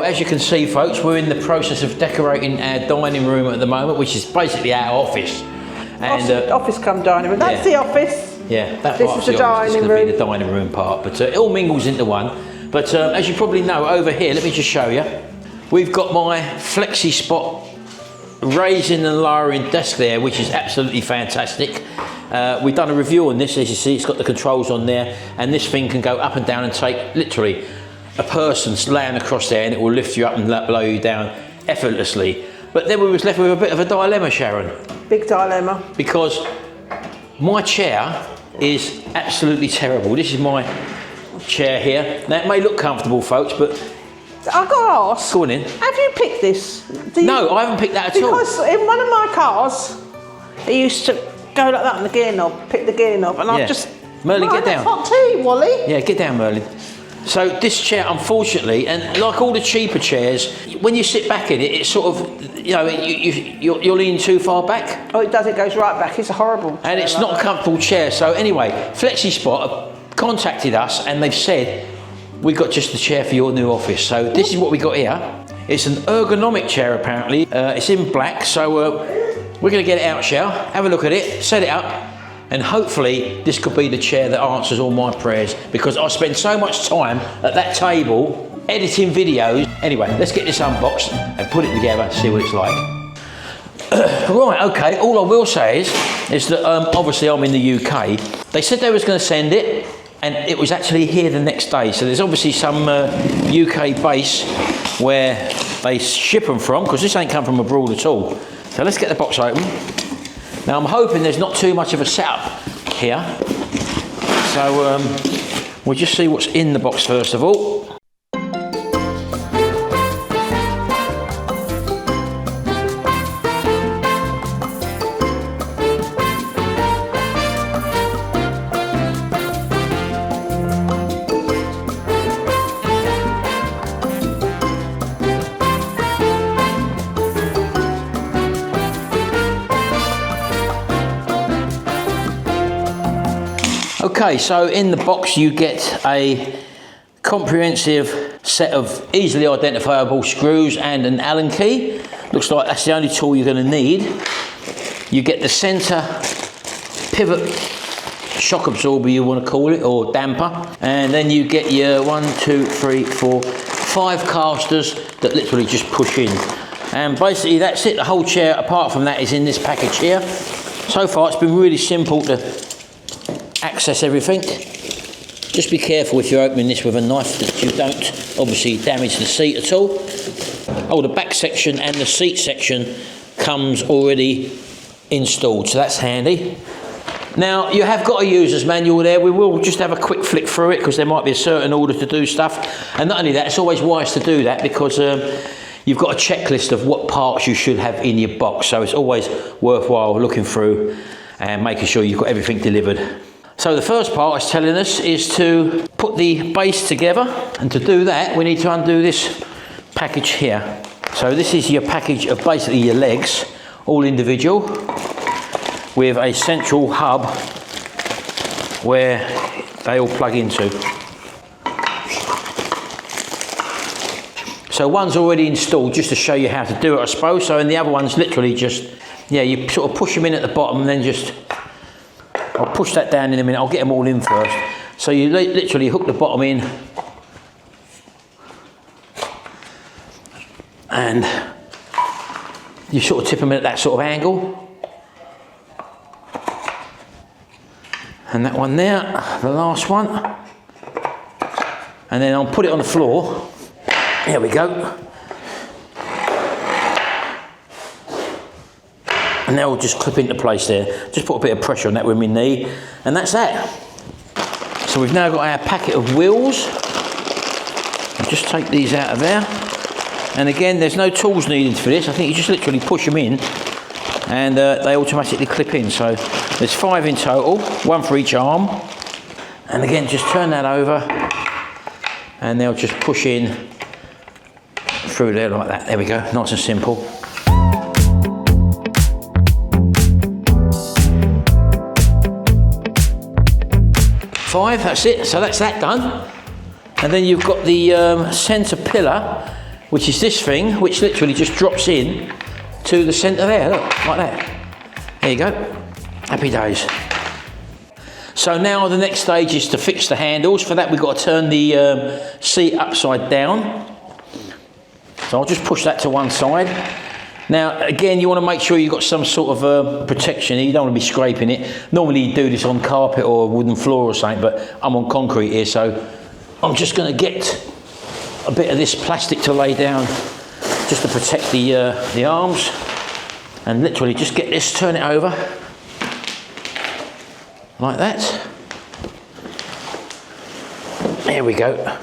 Well, as you can see, folks, we're in the process of decorating our dining room at the moment, which is basically our office. And office come dining room. That's the office. Yeah, that this is the dining room. Be the dining room part, but it all mingles into one. But as you probably know, over here, let me just show you. We've got my Flexispot raising and lowering desk there, which is absolutely fantastic. We've done a review on this. As you see, it's got the controls on there, and this thing can go up and down and take literally a person's laying across there, and it will lift you up and blow you down effortlessly. But then we was left with a bit of a dilemma, Sharon. Big dilemma. Because my chair is absolutely terrible. This is my chair here. Now, it may look comfortable, folks, but I've got to ask. Go on in. Have you picked this? No, I haven't picked that at all. Because in one of my cars, it used to go like that on the gear knob, pick the gear knob, and I've just... Merlin, get down. Hot tea, Wally. Yeah, get down, Merlin. So this chair, unfortunately, and like all the cheaper chairs, when you sit back in it, it's sort of, you know, you're leaning too far back. Oh, it does, it goes right back. It's a horrible chair. And it's not a comfortable chair. So anyway, Flexispot have contacted us and they've said, we've got just the chair for your new office. So this is what we got here. It's an ergonomic chair, apparently. It's in black, so we're going to get it out, shall? Have a look at it, set it up. And hopefully this could be the chair that answers all my prayers, because I spend so much time at that table editing videos. Anyway, let's get this unboxed and put it together and see what it's like. Right, okay, all I will say is that obviously I'm in the UK. They said they was going to send it, and it was actually here the next day. So there's obviously some UK base where they ship them from, because this ain't come from abroad at all. So let's get the box open. Now I'm hoping there's not too much of a setup here, so we'll just see what's in the box first of all. Okay, so in the box you get a comprehensive set of easily identifiable screws and an Allen key. Looks like that's the only tool you're going to need. You get the centre pivot shock absorber, you want to call it, or damper, and then you get your 1, 2, 3, 4, 5 casters that literally just push in. And basically that's it. The whole chair, apart from that, is in this package here. So far it's been really simple to access everything. Just be careful if you're opening this with a knife that you don't obviously damage the seat at all. Oh, the back section and the seat section comes already installed, so that's handy. Now you have got a user's manual there. We will just have a quick flick through it because there might be a certain order to do stuff, and not only that, it's always wise to do that because you've got a checklist of what parts you should have in your box, so it's always worthwhile looking through and making sure you've got everything delivered. So the first part it's telling us is to put the base together, and to do that we need to undo this package here. So this is your package of basically your legs, all individual, with a central hub where they all plug into. So one's already installed just to show you how to do it, I suppose. So, and the other one's literally just, yeah, you sort of push them in at the bottom and then just, I'll push that down in a minute, I'll get them all in first. So you literally hook the bottom in and you sort of tip them in at that sort of angle. And that one there, the last one. And then I'll put it on the floor. There we go. And now we'll just clip into place there. Just put a bit of pressure on that with my knee, and that's that. So we've now got our packet of wheels. I'll just take these out of there. And again, there's no tools needed for this. I think you just literally push them in and they automatically clip in. So there's 5 in total, 1 for each arm. And again, just turn that over and they'll just push in through there like that. There we go, nice and simple. Five, that's it. So that's that done. And then you've got the centre pillar, which is this thing, which literally just drops in to the centre there, look, like that. There you go, happy days. So now the next stage is to fix the handles. For that we've got to turn the seat upside down. So I'll just push that to one side. Now again, you want to make sure you've got some sort of protection. You don't want to be scraping it. Normally you do this on carpet or a wooden floor or something, but I'm on concrete here, so I'm just going to get a bit of this plastic to lay down just to protect the arms, and literally just get this, turn it over like that. There we go.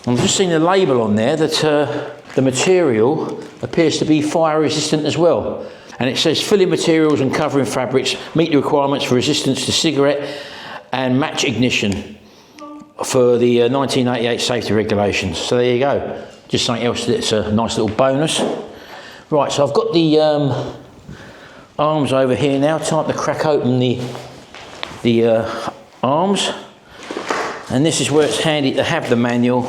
I'm just seeing a label on there that the material appears to be fire resistant as well, and it says filling materials and covering fabrics meet the requirements for resistance to cigarette and match ignition for the 1988 safety regulations. So there you go, just something else that's a nice little bonus. Right, so I've got the arms over here now. Time to crack open the arms, and this is where it's handy to have the manual,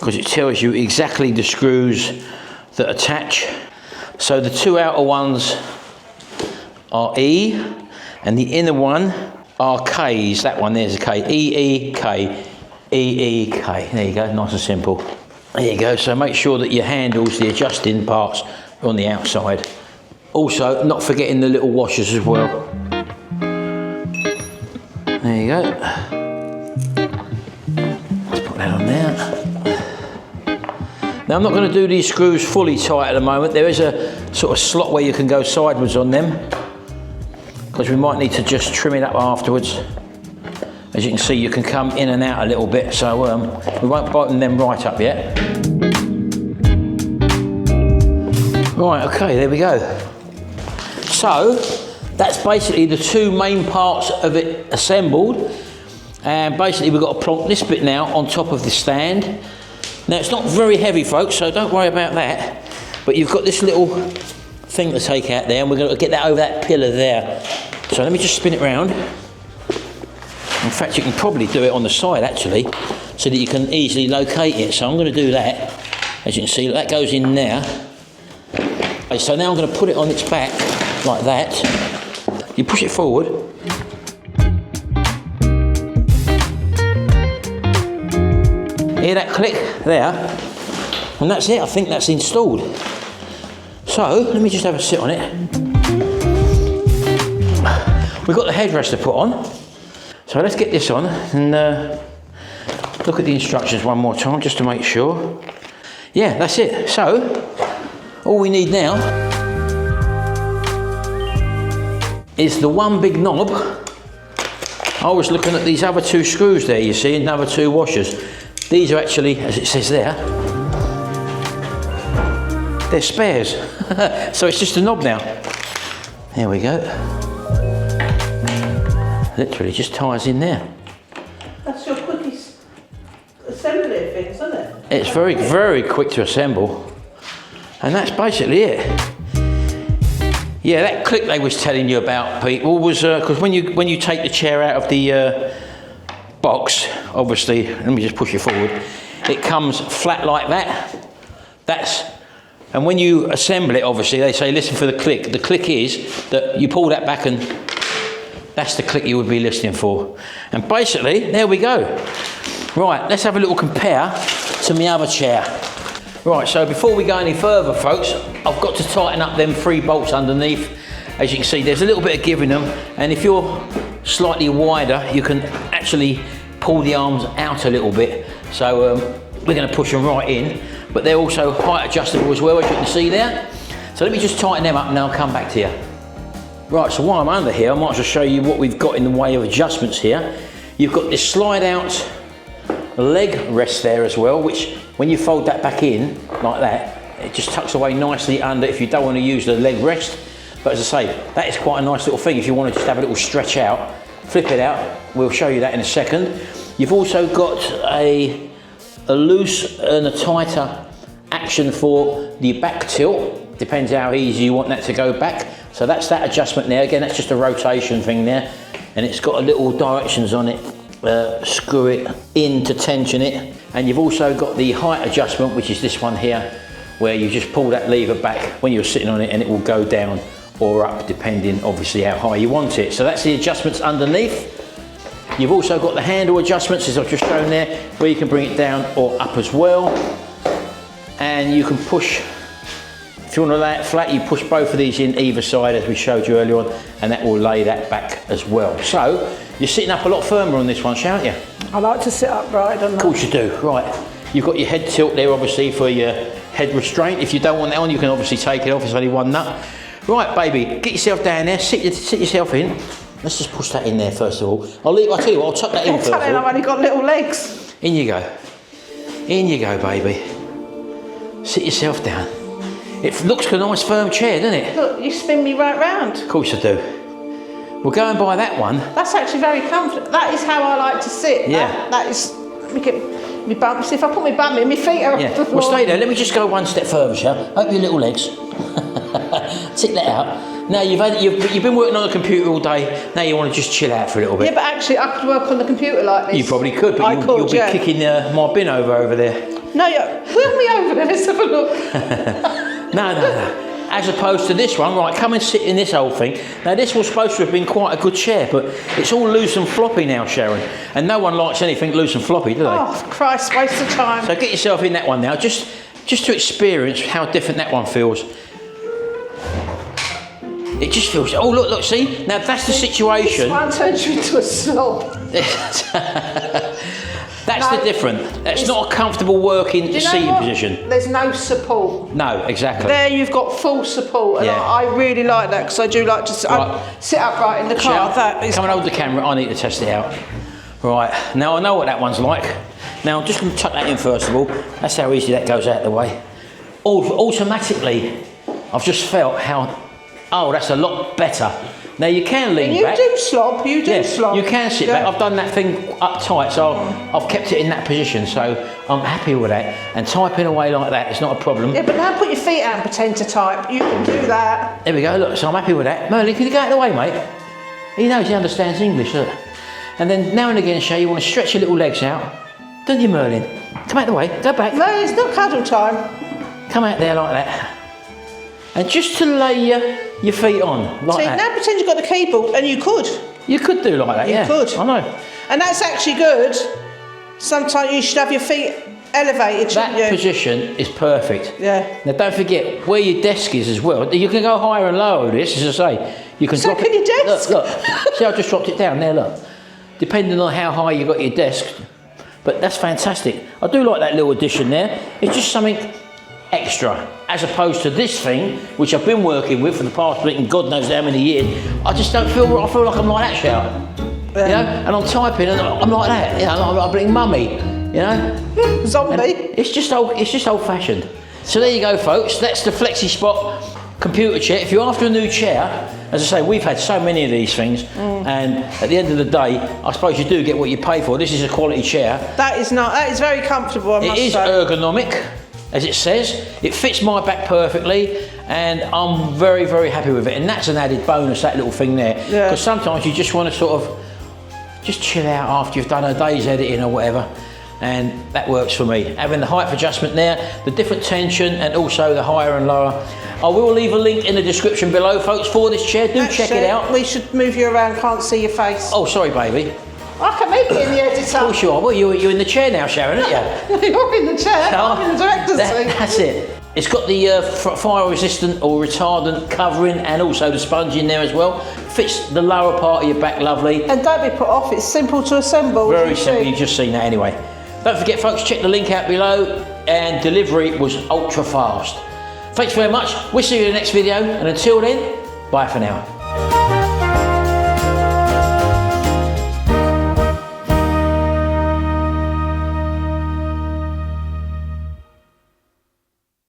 because it tells you exactly the screws that attach. So the two outer ones are E, and the inner one are K's. That one there's a K, E-E-K, E-E-K. There you go, nice and simple. There you go, so make sure that your handles, the adjusting parts, are on the outside. Also, not forgetting the little washers as well. There you go. Let's put that on there. Now I'm not going to do these screws fully tight at the moment. There is a sort of slot where you can go sideways on them, because we might need to just trim it up afterwards. As you can see, you can come in and out a little bit, so we won't button them right up yet. Right, okay, there we go. So that's basically the two main parts of it assembled, and basically we've got to plonk this bit now on top of the stand. Now it's not very heavy, folks, so don't worry about that, but you've got this little thing to take out there, and we're going to get that over that pillar there. So let me just spin it round. In fact, you can probably do it on the side actually, so that you can easily locate it. So I'm going to do that. As you can see, that goes in there. Okay, so now I'm going to put it on its back like that. You push it forward. Hear that click there? And that's it, I think that's installed. So, let me just have a sit on it. We've got the headrest to put on. So let's get this on and look at the instructions one more time just to make sure. Yeah, that's it. So, all we need now is the one big knob. I was looking at these other two screws there, you see, and other two washers. These are actually, as it says there, they're spares. So it's just a knob now. There we go. Literally just ties in there. That's your quickest assembly of things, isn't it? It's very, very quick to assemble. And that's basically it. Yeah, that click they was telling you about, people, was because when you take the chair out of the box, obviously, let me just push it forward, it comes flat like that. And when you assemble it, obviously, they say listen for the click. The click is that you pull that back, and that's the click you would be listening for. And basically, there we go. Right, let's have a little compare to my other chair. Right, so before we go any further, folks, I've got to tighten up them 3 bolts underneath. As you can see, there's a little bit of give in them, and if you're slightly wider, you can actually pull the arms out a little bit. So we're going to push them right in, but they're also height adjustable as well, as you can see there. So let me just tighten them up and then I'll come back to you. Right, so while I'm under here, I might as well show you what we've got in the way of adjustments here. You've got this slide out leg rest there as well, which when you fold that back in like that, it just tucks away nicely under if you don't want to use the leg rest. But as I say, that is quite a nice little thing if you want to just have a little stretch out, flip it out. We'll show you that in a second. You've also got a loose and a tighter action for the back tilt. Depends how easy you want that to go back. So that's that adjustment there. Again, that's just a rotation thing there. And it's got a little directions on it. Screw it in to tension it. And you've also got the height adjustment, which is this one here, where you just pull that lever back when you're sitting on it and it will go down or up depending obviously how high you want it. So that's the adjustments underneath. You've also got the handle adjustments as I've just shown there, where you can bring it down or up as well. And you can push, if you want to lay it flat, you push both of these in either side as we showed you earlier on, and that will lay that back as well. So you're sitting up a lot firmer on this one, shan't you? I like to sit upright, don't I? Of course you do, right. You've got your head tilt there obviously for your head restraint. If you don't want that on, you can obviously take it off, it's only one nut. Right baby, get yourself down there, sit yourself in. Let's just push that in there first of all. I'll tell you what, I'll tuck that in first of all. I've only got little legs. In you go. In you go, baby. Sit yourself down. It looks like a nice firm chair, doesn't it? Look, you spin me right round. Of course I do. We'll go and buy that one. That's actually very comfortable. That is how I like to sit. Yeah. That is, me bum, see if I put my bum in, my feet are off the floor. Well, stay there. Let me just go one step further, shall I? Open your little legs. Take that out. Now you've been working on the computer all day. Now you want to just chill out for a little bit. Yeah, but actually I could work on the computer like this. You probably could, but you'll be kicking my bin over there. No, wheel me over there. Let's have a look. No. As opposed to this one, right? Come and sit in this old thing. Now this was supposed to have been quite a good chair, but it's all loose and floppy now, Sharon. And no one likes anything loose and floppy, do they? Oh Christ, waste of time. So get yourself in that one now, just to experience how different that one feels. It just feels, oh look, see? Now that's the situation. This one turns you into a slob. That's the difference. That's not a comfortable working seating position. There's no support. No, exactly. There you've got full support, and I really like that because I do like to sit upright in the car. Come and hold the camera, I need to test it out. Right, now I know what that one's like. Now I'm just going to tuck that in first of all. That's how easy that goes out of the way. Automatically, I've just felt how, oh, that's a lot better. Now you can lean back. You do slob, you do slob. You can sit back. I've done that thing up tight, so I've kept it in that position, so I'm happy with that. And typing away like that is not a problem. Yeah, but now put your feet out and pretend to type. You can do that. There we go, look, so I'm happy with that. Merlin, can you go out of the way, mate? He knows, he understands English, look. And then now and again, Shay, you want to stretch your little legs out. Don't you, Merlin? Come out of the way, go back. No, it's not cuddle time. Come out there like that. And just to lay your feet on, like that. Now pretend you've got the keyboard, and you could. You could do like that, You could. I know. And that's actually good. Sometimes you should have your feet elevated, shouldn't you? That position is perfect. Yeah. Now don't forget where your desk is as well. You can go higher and lower with this, as I say. You can drop can it. your desk. Look. See, I just dropped it down there, look. Depending on how high you got your desk. But that's fantastic. I do like that little addition there. It's just something extra, as opposed to this thing, which I've been working with for the past God knows how many years. I just don't feel, I feel like I'm like that, Shout. You know, and I'm typing and I'm like that, you know, I'm being mummy, you know. Zombie. And it's just old fashioned. So there you go, folks, that's the Flexispot computer chair. If you're after a new chair, as I say, we've had so many of these things, and at the end of the day, I suppose you do get what you pay for. This is a quality chair. That is very comfortable, I must say. It is ergonomic, as it says. It fits my back perfectly, and I'm very, very happy with it. And that's an added bonus, that little thing there. Yeah. Because sometimes you just want to sort of just chill out after you've done a day's editing or whatever. And that works for me. Having the height adjustment there, the different tension, and also the higher and lower. I will leave a link in the description below, folks, for this chair. Do check it out. We should move you around, can't see your face. Oh, sorry, baby. I can make it in the editor. Oh, sure. Well, you're in the chair now, Sharon, aren't you? You're in the chair, I'm in the director's seat. That's it. It's got the fire resistant or retardant covering, and also the sponge in there as well. Fits the lower part of your back lovely. And don't be put off, it's simple to assemble. Very simple, you've just seen that anyway. Don't forget, folks, check the link out below, and delivery was ultra fast. Thanks very much. We'll see you in the next video, and until then, bye for now.